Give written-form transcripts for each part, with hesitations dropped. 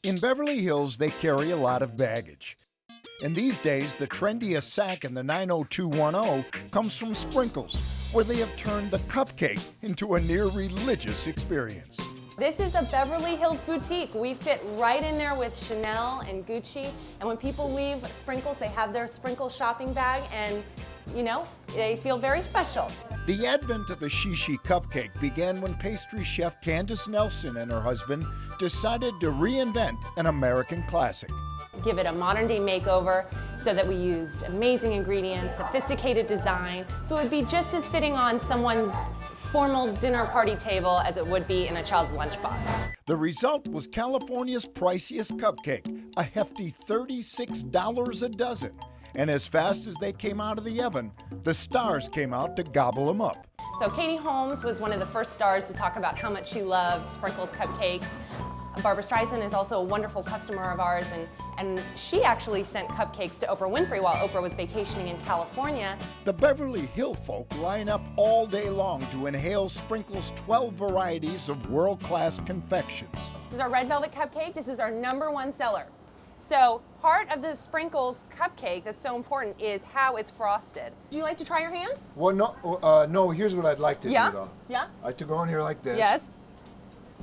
In Beverly Hills, they carry a lot of baggage. And these days, the trendiest sack in the 90210 comes from Sprinkles, where they have turned the cupcake into a near religious experience. This is a Beverly Hills boutique. We fit right in there with Chanel and Gucci. And when people leave Sprinkles, they have their Sprinkles shopping bag and, you know, they feel very special. The advent of the Shishi cupcake began when pastry chef Candace Nelson and her husband decided to reinvent an American classic. Give it a modern day makeover so that we used amazing ingredients, sophisticated design, so it would be just as fitting on someone's formal dinner party table as it would be in a child's lunchbox. The result was California's priciest cupcake, a hefty $36 a dozen. And as fast as they came out of the oven, the stars came out to gobble them up. So Katie Holmes was one of the first stars to talk about how much she loved Sprinkles cupcakes. Barbara Streisand is also a wonderful customer of ours, and she actually sent cupcakes to Oprah Winfrey while Oprah was vacationing in California. The Beverly Hill folk line up all day long to inhale Sprinkles' 12 varieties of world-class confections. This is our red velvet cupcake. This is our #1 seller. So part of the Sprinkles cupcake that's so important is how it's frosted. Would you like to try your hand? Well, no, here's what I'd like to do, though. Yeah? I'd like to go in here like this. Yes.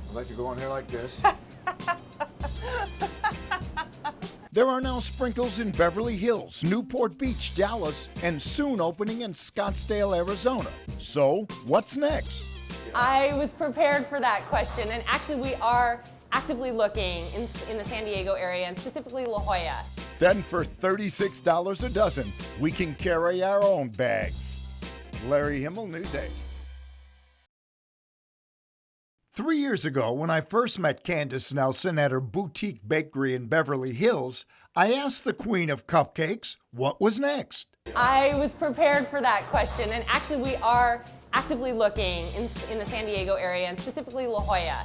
I'd like to go in here like this. There are now Sprinkles in Beverly Hills, Newport Beach, Dallas, and soon opening in Scottsdale, Arizona. So, what's next? I was prepared for that question, and actually we are actively looking in the San Diego area, and specifically La Jolla. Then for $36 a dozen, we can carry our own bags. Larry Himmel, News 8. 3 years ago, when I first met Candace Nelson at her boutique bakery in Beverly Hills, I asked the queen of cupcakes what was next. I was prepared for that question, and actually we are actively looking in the San Diego area, and specifically La Jolla.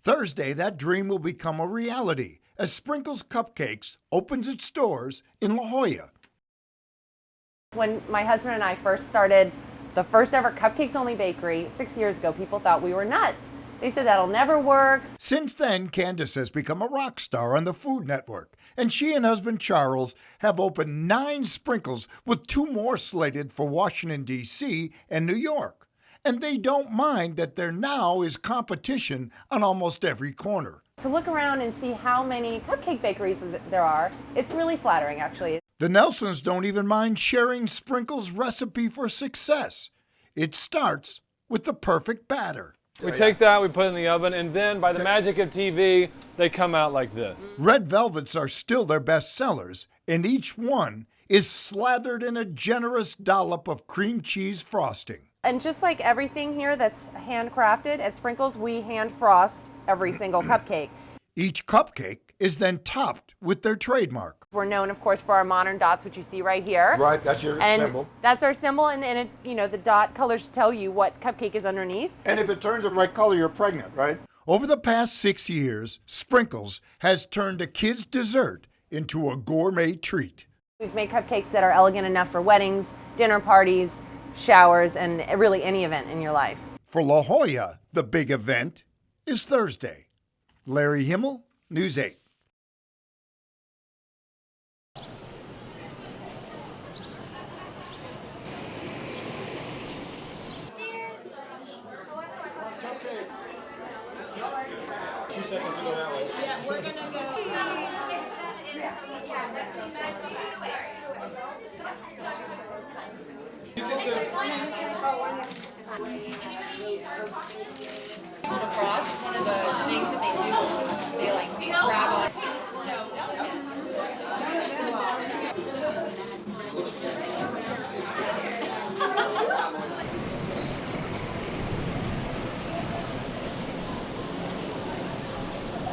Thursday, that dream will become a reality as Sprinkles Cupcakes opens its doors in La Jolla. When my husband and I first started the first ever Cupcakes Only bakery 6 years ago, people thought we were nuts. They said that'll never work. Since then, Candace has become a rock star on the Food Network, and she and husband Charles have opened 9 Sprinkles with 2 more slated for Washington, D.C. and New York. And they don't mind that there now is competition on almost every corner. To look around and see how many cupcake bakeries there are, it's really flattering, actually. The Nelsons don't even mind sharing Sprinkles' recipe for success. It starts with the perfect batter. We take that, we put it in the oven, and then by the magic of TV, they come out like this. Red velvets are still their best sellers, and each one is slathered in a generous dollop of cream cheese frosting. And just like everything here that's handcrafted, at Sprinkles we hand frost every single cupcake. Each cupcake is then topped with their trademark. We're known, of course, for our modern dots, which you see right here. Right, that's your symbol. That's our symbol, and it, you know, the dot colors tell you what cupcake is underneath. And if it turns the right color, you're pregnant, right? Over the past 6 years, Sprinkles has turned a kid's dessert into a gourmet treat. We've made cupcakes that are elegant enough for weddings, dinner parties, showers, and really any event in your life. For La Jolla, the big event is Thursday. Larry Himmel, News 8. Yeah, we're gonna go. The frost is one of the things that they do